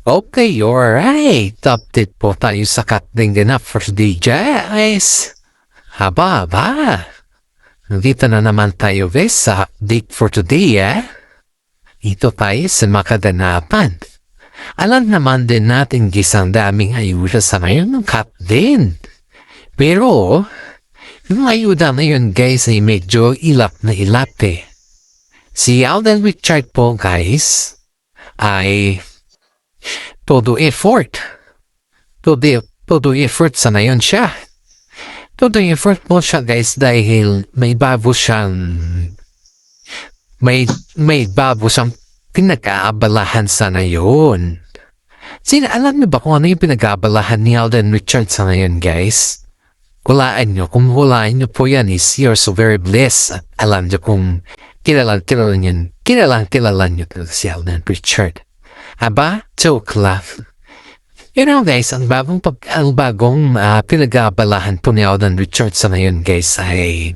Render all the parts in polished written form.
Okay, alright. Update po tayo sa Cutting Din Up for today, guys. Haba. Nandito na naman tayo, guys, sa update for today, Ito tayo sa makaganapan. Alam naman din natin, guys, ang daming ayuda sa ngayon ng cut din. Pero, yung ayuda na yun, guys, ay medyo ilap na ilap, Si Alden Richard po, guys, ay todo effort sa ngayon siya. Todo effort po siya, guys, dahil may bago siyang pinag-aabalahan sa ngayon. Alam niyo ba kung ano yung pinag-aabalahan ni Alden Richard sa ngayon, guys? Kung hulaan niyo po yan is you're so very blessed. At alam niyo kung kilala niyo si Alden Richard. Aba, joke lang. Guys, ang bagong pinag-aabalahan po ni Alden Richard sa ngayon, guys, ay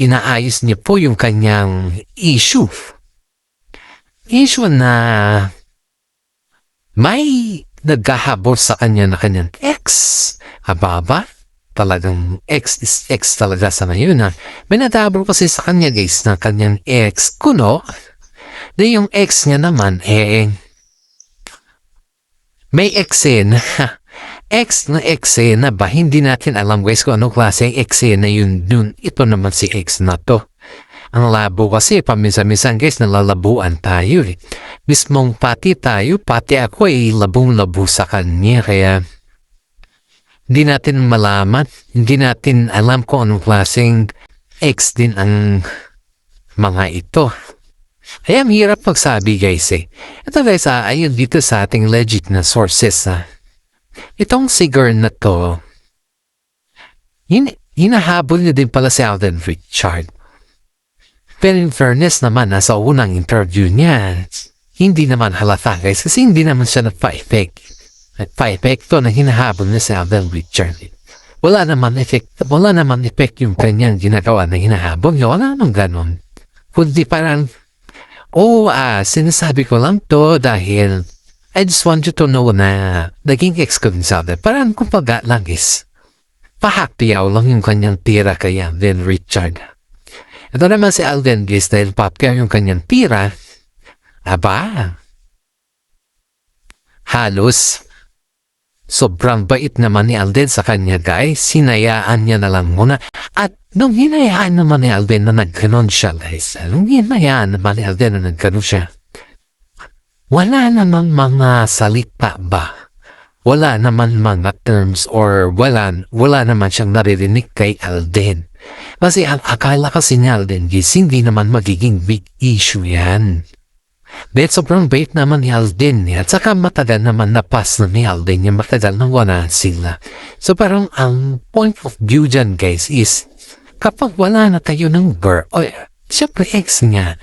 inaayos niya po yung kanyang issue. Issue na may naghahabol sa kanya na kanyang ex. Aba, talagang ex is ex talaga sa ngayon, May naghahabol kasi sa kanya, guys, na kanyang ex, kuno. Di yung ex niya naman, may eksena. Eksena ba? Hindi natin alam, guys, kung anong klase eksena yun. Ito naman si ex na to. Ang labo kasi, paminsan-minsan, guys, nalalabuan tayo. Mismong pati ako ay labong-labo sa kanya. Kaya, hindi natin malaman, hindi natin alam kung anong klaseng ex din ang mga ito. Kaya ang hirap magsabi, guys, Ito, guys, ayun dito sa ating legit na sources, Itong si girl na to, hinahabol niya din pala si Alden Richard. Pero in fairness naman, sa unang interview niya, hindi naman halata, guys, kasi hindi naman siya nagpa-epekto na hinahabol niya si Alden Richard. Wala naman effect yung kanyang ginagawa na hinahabol niya. Wala namang ganon. Kundi parang, sinasabi ko lang to dahil I just want you to know na naging ex ko din sa Alden. Parang kumbaga lang, guys, pahaktiyaw lang yung kanyang tira kay Alden Richard. Ito naman si Alden, guys, dahil papkaya yung kanyang tira, halos sobrang bait naman ni Alden sa kanya, guys. Hinayaan niya na lang muna. At nung hinayaan naman ni Alden na nagganon siya, guys, wala naman mga salita ba? Wala naman mga terms or wala naman siyang naririnig kay Alden. Kasi ang akala kasi ni Alden, guys, hindi naman magiging big issue yan. But sobrang bait naman ni Alden at saka matagal naman na pass na ni Alden yung matagal na wala sila. So parang ang point of view dyan, guys, is kapag wala na tayo ng girl, syempre ex niya,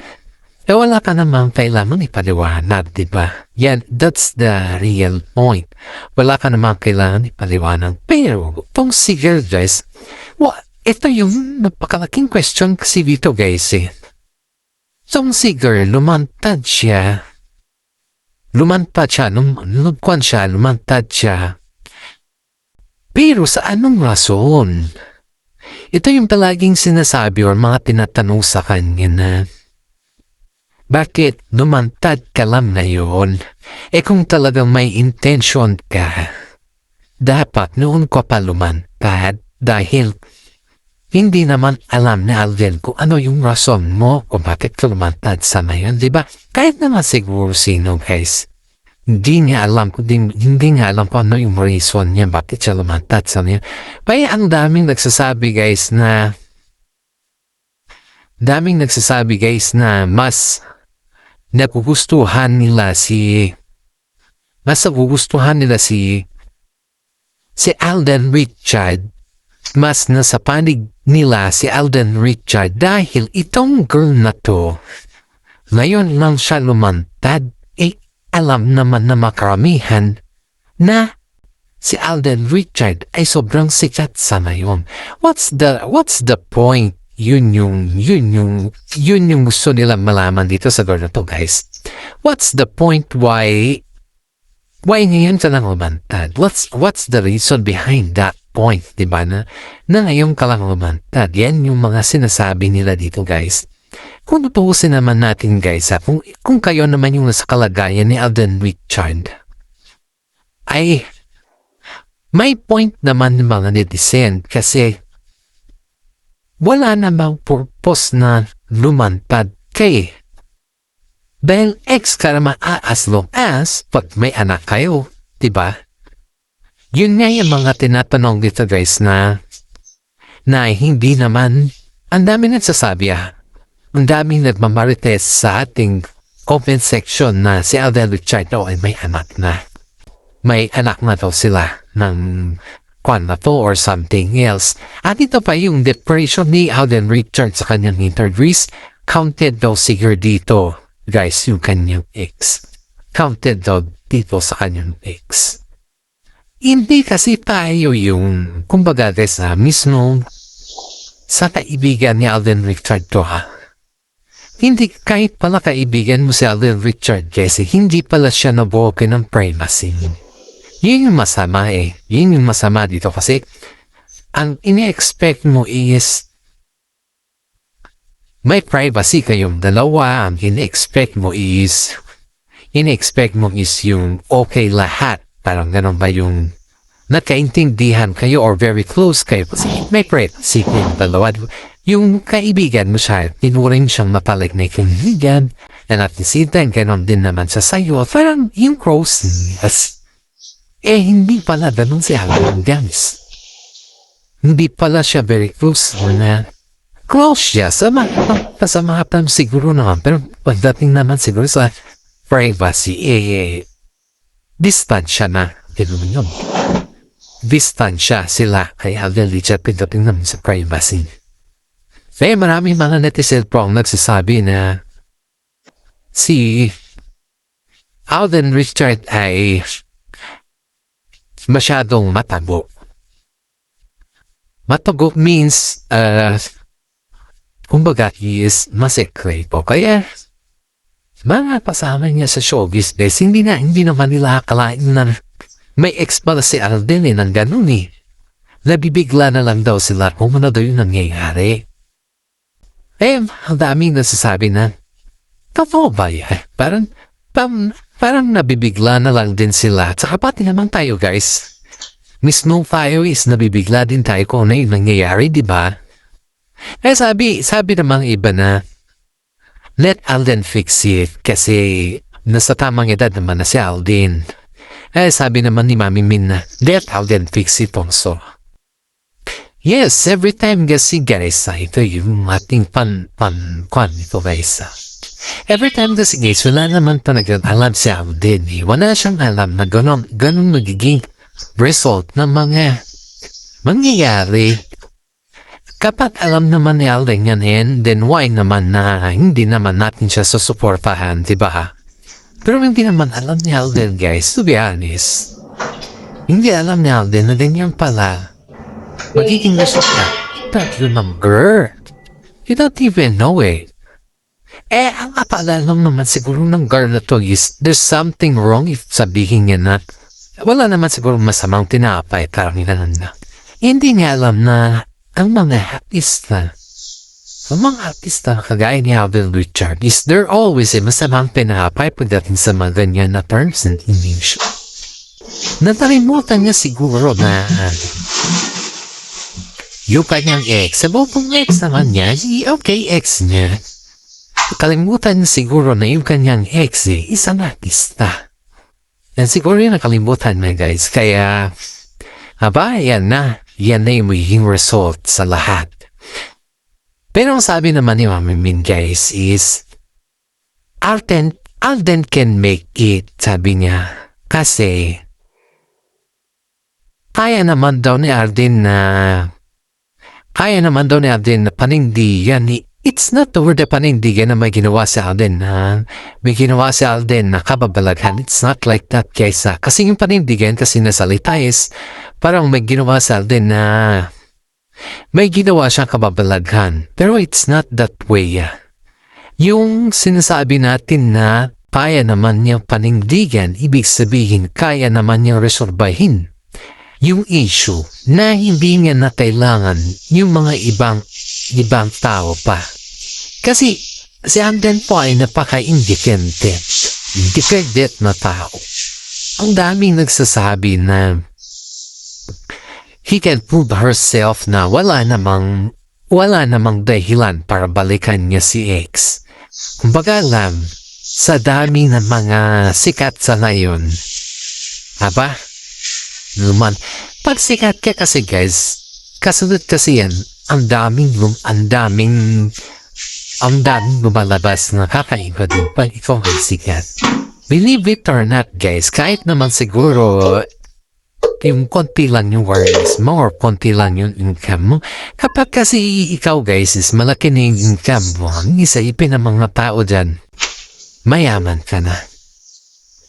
wala ka naman kailangan ipaliwanag, diba? Yan, that's the real point. Wala ka naman kailangan ipaliwanag. Pero, itong si girl, guys, ito yung napakalaking question kasi dito, guys, Itong si girl, lumantad siya. Pero sa anong rason? Ito yung palaging sinasabi or mga tinatanong sa kanya na, bakit lumantad ka lang ngayon? Kung talagang may intention ka, dapat noon ka pa lumantad dahil hindi naman alam ni Alden kung ano yung rason mo kung bakit ka lumantad sa ngayon, diba? Kahit naman siguro sino, guys, hindi nga alam kung ano yung reason niya bakit siya lumantad sa ngayon. Kaya ang daming nagsasabi, guys, na mas nagugustuhan nila si Alden Richard, mas nasa panig nila si Alden Richard dahil itong girl na to, ngayon lang siya lumantad, alam naman na makaramihan na si Alden Richard ay sobrang sikat sa ngayon. What's the point? Yun yung gusto nilang malaman dito sa girl na to, guys. What's the point why Why ngayon ka lang lumantad? What's the reason behind that point, diba na ngayon ka lang lumantad? Yan yung mga sinasabi nila dito, guys. Kung tutuusin naman natin, guys, kung kayo naman yung nasa kalagayan ni Alden Richard, ay may point naman ng mga netizen kasi wala namang purpose na lumantad kay dahil ex ka naman as long as pag may anak kayo, diba? Yun nga yung mga tinatanong dito, guys, na hindi naman ang dami nagsasabi ang daming nagmamarites sa ating comment section na si Alden Richard daw ay may anak na. May anak na daw sila ng kwan na to or something else. At ito pa yung depression ni Alden Richard sa kanyang interviews. Counted daw siguro dito, guys, yung kanyang ex. Counted daw dito sa kanyang ex. Hindi kasi tayo yung, kumbaga, sa mismo sa kaibigan ni Alden Richard to Hindi kahit pala kaibigan mo si Alden Richard kasi hindi pala siya nabuokin ng privacy. Yun yung masama Yun yung masama dito kasi ang ini-expect mo is may privacy kayong dalawa. Ang ini-expect mo is yung okay lahat. Parang ganun ba yung nagkaintindihan kayo or very close kayo kasi may privacy kayong dalawa. Yung kaibigan mo siya, tinuring siyang mapalik na kaibigan and at the same time, ganun din naman siya sa'yo. Parang yung closeness. Hindi pala ganun si Alden, guys. Hindi pala siya very close na close siya sa mga time siguro naman. Pero pagdating naman siguro sa privacy, distansya na. Ganun yun. Distansya sila kay Alden Richard pagdating naman sa privacy. Kaya maraming mga netizen po ang nagsasabi na si Alden Richard ay masyadong matago. Matago means, kumbaga, he is masekre po. Kaya, mga kasama niya sa showbiz days, hindi naman nila akalain na may ex pala si Alden ng ganun Nabibigla na lang daw sila kung ano daw yung nangyayari. Ang daming nasasabi na, totoo ba yan? Parang nabibigla na lang din sila. Tsaka pati naman tayo, guys. Mismo tayo is nabibigla din tayo kung ano yung nangyayari, di ba? Sabi namang iba na, let Alden fix it kasi nasa tamang edad naman na si Alden. Sabi naman ni Mami Min na, let Alden fix it also. Yes, every time kasi guys, ito yung ating kwan ito guys. Every time kasi guys, wala naman talaga alam si Alden. Wala siyang alam na ganun magiging result ng mga mangyayari. Kapag alam naman ni Alden yan, then why naman na hindi naman natin siya susuportahan, diba? Pero hindi naman alam ni Alden, guys, to be honest. Hindi alam ni Alden na ganyan pala. Magiging result na. You don't remember. You don't even know it. Ang akala lang naman siguro ng girl na to is there's something wrong if sabihin niya na wala naman siguro masamang tinapay karamihan na. Hindi niya alam na ang mga artista kagaya ni Alden Richard is there always masamang tinapay pagdating sa mga ganyan na terms and English. Natalimutan niya siguro na yung kanyang ex, kung ex naman niya, okay ex niya. Kalimutan niya siguro na yung kanyang ex isang artista. And siguro yung nakalimutan niya guys, kaya yan na yung magiging result sa lahat. Pero ang sabi naman ni Mami Min guys is, Alden can make it, sabi niya. Kasi, kaya naman daw ni Alden na panindigan ni it's not the word na panindigan na may ginawa si Alden na kababalaghan. It's not like that guys. Kasi yung panindigan kasi nasalita is parang may ginawa si Alden na may ginawa siyang kababalaghan. Pero it's not that way. Yung sinasabi natin na kaya naman niyang panindigan, ibig sabihin kaya naman niyang resolbahin yung issue na hindi niya na kailangan yung mga ibang tao pa. Kasi si Alden po ay napaka-independent na tao. Ang daming nagsasabi na he can prove herself na wala namang dahilan para balikan niya si X. Kumbaga lang, sa dami ng mga sikat sa ngayon, aba, naman, pag sikat ka kasi guys, kasunod kasi yan, ang daming lumalabas na kakaiba din pag ikaw ay sikat. Believe it or not guys, kahit naman siguro yung konti lang yung awareness mo or konti lang yung income mo, kapag kasi ikaw guys is malaki na yung income mo, ang isipin ng mga tao dyan, mayaman ka na.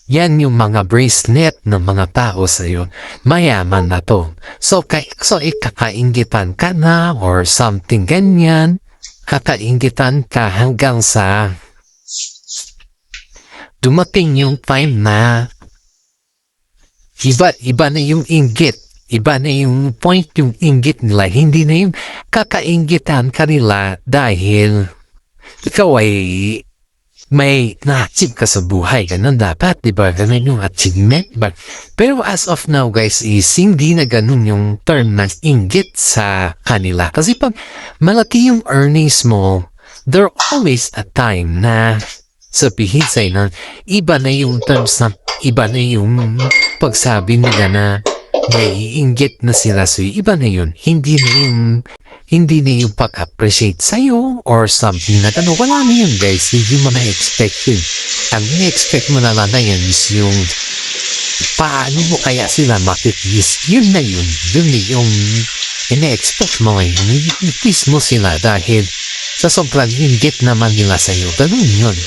Yan yung mga bracelet ng mga tao sa'yo, mayaman na to. So ikakaingitan ka na or something ganyan, kakaingitan ka hanggang sa dumating yung time na iba na yung inggit, iba na yung point yung inggit nila, hindi na yung kakaingitan kanila dahil ikaw ay may na-achieve ka sa buhay, ganun dapat, diba? Ganun yung achievement, diba? Pero as of now, guys, is hindi na ganun yung term ng inggit sa kanila. Kasi pag malaki yung earnings mo, there always a time na sabihin sa'yo na iba na yung terms na, iba na yung pagsabi nila na may inggit na sila sa'yo, iba na yun. Hindi na yung pag-appreciate sa'yo or something na gano'n. Wala na yun guys, hindi mo na-expect yun. Ang na-expect mo na lang na yun is yung paano mo kaya sila makikis. Yun na yun. Yun na yung ina-expect mo ngayon. Ikis mo sila dahil sa sobrang inggit naman nila sa'yo. Ganun yun.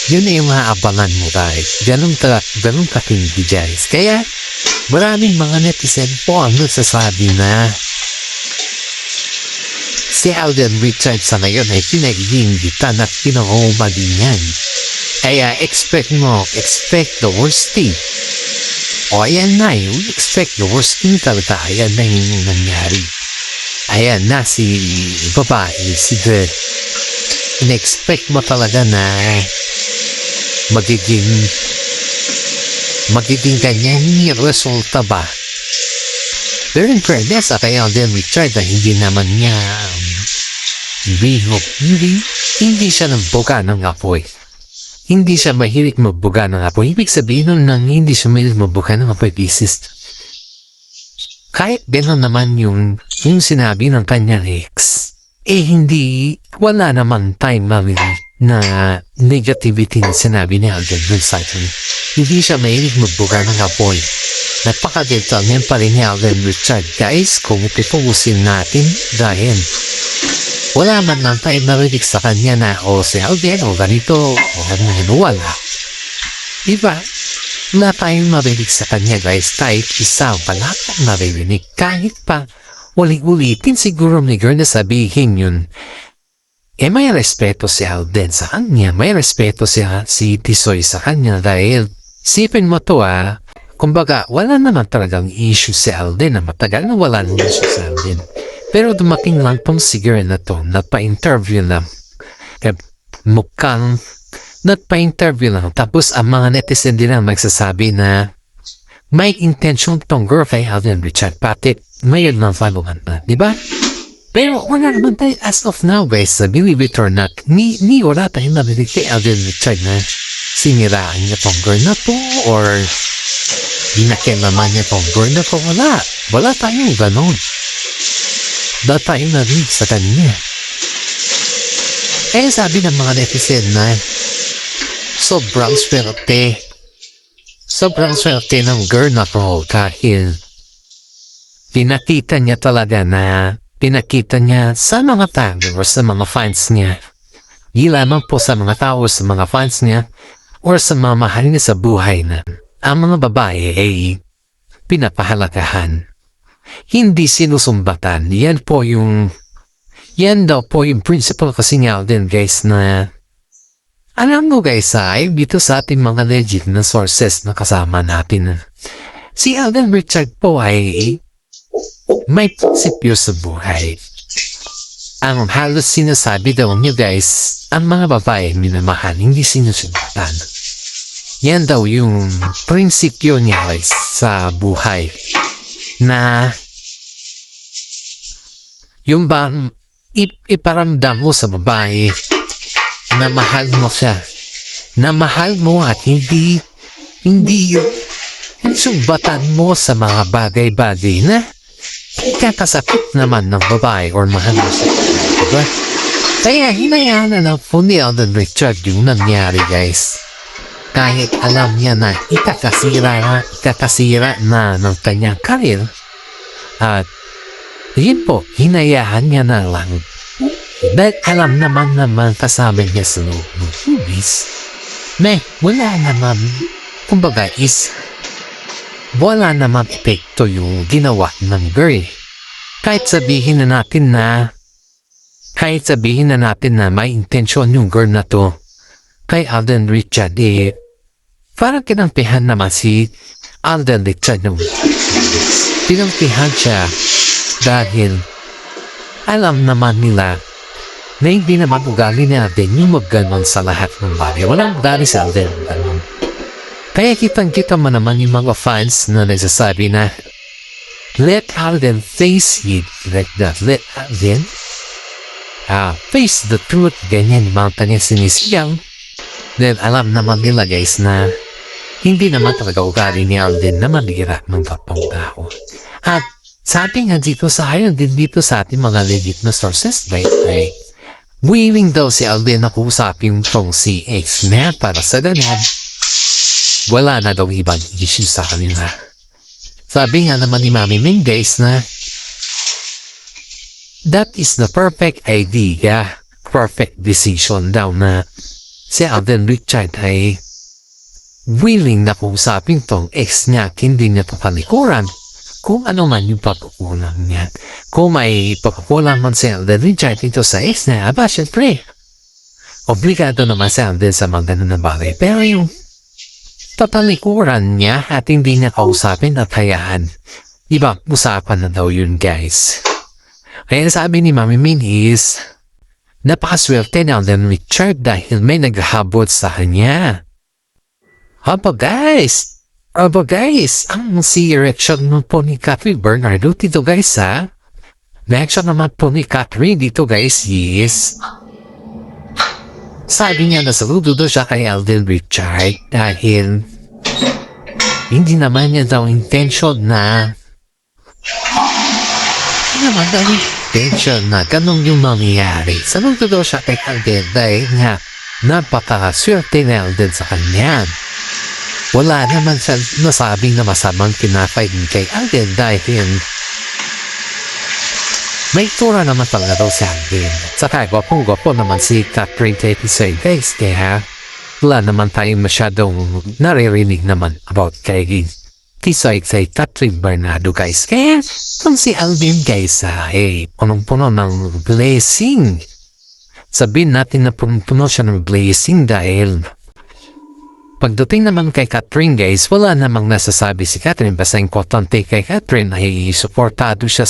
Yun na yung maabangan mo guys. Ganun katindi guys. Kaya maraming mga netizen po ang nagsasabi na si Alden Richards sa ngayon ay pinag-iingitan at pinanguma din yan. Kaya expect the worst thing. O ayan na, you expect the worst thing talaga. Ayan na yung nangyari. Ayan na si babae, si girl. In-expect mo talaga na magiging ganyan yung resulta ba? Pero in fairness, kay Alden Richards na hindi naman niya hindi siya nagbuga ng apoy. Hindi siya mahilig magbuga ng apoy. Ibig sabihin nun nang hindi siya mahilig magbuga ng apoy basis. Kahit gano'n naman yung sinabi ng kanyang ex, wala naman time na negativity na sinabi ni Alden Richards. Hindi siya mahilig magbuga ng apoy. Napaka-detail niyan pa rin ni Alden Richards. Guys, kung ipupusin natin dahil wala man lang tayo narinig sa kanya na si Alden o ganito o wala. Diba? Wala tayong narinig sa kanya guys. Kahit isa wala tayong narinig. Kahit pa ulit-ulitin siguro ni girl na sabihin yun. May respeto si Alden sa kanya. May respeto si Tisoy sa kanya dahil sipin mo to kumbaga, wala naman talagang issue si Alden na matagal na wala nang issue si Alden. Pero dumating lang tong si girl na to, nagpa-interview lang. Mukhang nagpa-interview lang. Tapos ang mga netizen din ang magsasabi na may intention tong girl kay Alden Richards. Pati may lang follow-up na, di ba? Pero wala naman tayo as of now guys, believe it or not, ni wala tayong narinig kay Alden Richards na siniraan niya tong girl na to or naman niya tong girl na to. Wala tayong ganon. Wala tayong narinig sa kanya. Kaya sabi ng mga netizen na sobrang swerte ng girl na to dahil pinakita niya sa mga tao o sa mga fans niya. Di lamang po sa mga tao sa mga fans niya o sa mga mahal niya sa buhay na ang mga babae ay pinapahalagahan. Hindi sinusumbatan. Yan daw po yung principle kasi nga din guys na Alam mo guys ay dito sa ating mga legit na sources na kasama natin. Si Alden Richard po ay may prinsipyo sa buhay. Ang halos sinasabi daw niyo guys, ang mga babae minamahal hindi sinusundan. Yan daw yung prinsipyo niya guys sa buhay. Na yung bang iparamdam mo sa babae na mahal mo siya. Na mahal mo at hindi yung sumbatan mo sa mga bagay-bagay na kakasakit naman ng babae or mahal mo siya. Diba? Kaya hinayaan na lang po ni Alden Richard yung nangyari guys. Kahit alam niya na ikakasira na ng kanyang karir. At yun po, hinayaan niya na lang. Dahil alam naman kasama niya sa loob ng movies. Wala naman. Kumbaga wala naman epekto yung ginawa ng girl. Kahit sabihin na natin na may intensyon yung girl na to kay Alden Richard parang kinampihan naman si Alden Richard ng kinampihan siya dahil alam naman nila na hindi naman ugali natin yung magganon sa lahat ng bagay. Walang ugali sa Alden. Kaya kitang-kita mo naman yung mga fans na nagsasabi na let Alden face it like that. Let Alden face the truth. Ganyan yung mga kanya sinisigaw. Then alam naman nila guys na hindi naman talaga ugali ni Alden na malira ng kapang tao. At sabi nga dito sa ayon din dito sa ating mga legit na sources ay willing daw si Alden na kusapin tong si ex na para sa ganyan. Wala na daw ibang issue sa kanila. Sabi nga naman ni Mami Mendez na that is the perfect idea, perfect decision daw na si Alden Richard ay willing na kusapin tong ex niya at hindi niya papalikuran kung ano man yung pagkukulang niya. Kung may pagkukulang man si Alden Richard ito sa ex niya, syempre, obligado naman si Alden sa mga ganun na bagay. Pero yung papalikuran niya at hindi niya kausapin at hayaan. Ibang usapan na daw yun guys. Kaya sabi ni Mami Min is napakaswerte na Alden Richard dahil may naghahabot sa kanya. Aba guys, ang si reaction po ni Catherine Bernardo dito guys ha. Reaction naman po ni Catherine dito guys is sabi niya na saludo daw siya kay Alden Richard dahil hindi naman niya daw intention na ganun yung mangyayari. Saludo daw siya kay Alden dahil nga napakaswerte na Alden sa kanya. Wala naman siya nasabing na masamang kinafay kay Alden dahil may tura naman talaga daw si Alden. Saka gwapo naman si Catherine Tetisoy guys. Kaya wala naman tayong masyadong naririnig naman about kay Tisoy kay Catherine Bernardo guys. Kaya kung si Alden guys punong-puno ng blessing. Sabihin natin na punong-puno siya ng blessing dahil pagdating naman kay Catherine guys, wala namang nasasabi si Catherine. Basta importante kay Catherine ay supportado siya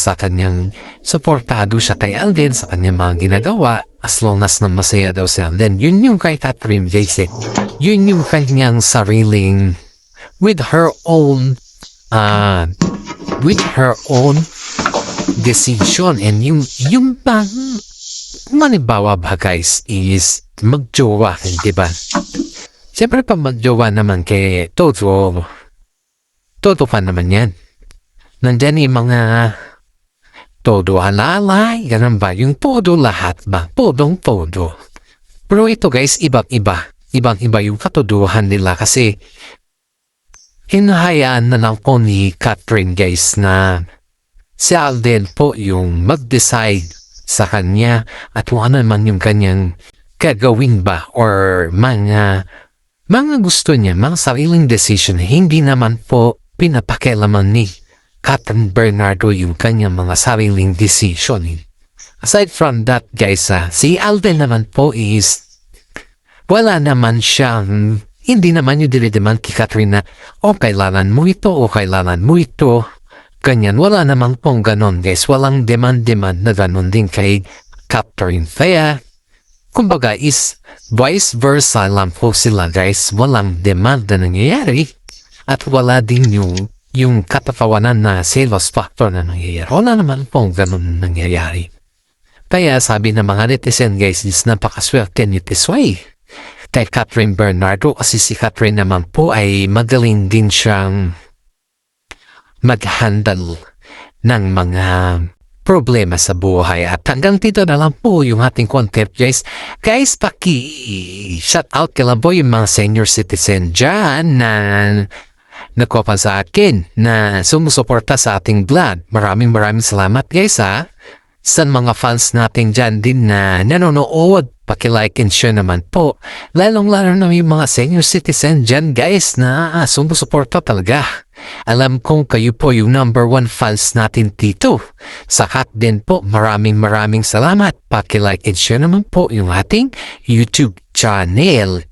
kay Alden sa kanyang mga ginagawa as long as na masaya daw si Alden. Yun yung kay Catherine guys Yun yung kanyang sariling with her own decision and yung bang manibawa ba guys is magjowa, diba? Siyempre pag magjowa naman kay Toto pa naman yan. Nandyan yung mga todo halalay, ganun ba? Yung todo lahat ba? Podong-podo. Pero ito guys, ibang-iba yung katodohan nila kasi hinahayaan na lang po ni Catherine guys na si Alden po yung mag-decide sa kanya at kung ano naman yung kanyang gagawin ba or mga gusto niya, mga sariling decision, hindi naman po pinapakialaman ni Catherine Bernardo yung kanyang mga sariling decision. Aside from that guys, si Alden naman po is wala naman siyang, hindi naman yung dinideman kay Catherine na, kailangan mo ito, kailangan mo ito. Ganyan, wala naman pong ganon guys. Walang demand-demand na ganon din kay Catherine. Kaya, kumbaga is vice versa lang po sila guys. Walang demand na nangyayari at wala din yung katapawanan na sales factor na nangyayari. Wala naman pong ganon nangyayari. Kaya sabi ng mga netizen guys is napakaswerte ni Tisway kay Catherine Bernardo kasi si Catherine naman po ay magaling din siyang mag-handle ng mga problema sa buhay. At hanggang dito na lang po yung ating content guys. Guys, shout out ka lang po yung mga senior citizen dyan na nagkopa sa akin na sumusuporta sa ating vlog. Maraming salamat guys ha. Sa mga fans natin dyan din na nanonood, paki-like and share naman po. Lalong-lalo na yung mga senior citizen dyan guys na sumusuporta talaga. Alam kong kayo po yung number 1 fans natin dito. Sakat din po, maraming salamat. Paki-like and share naman po yung ating YouTube channel.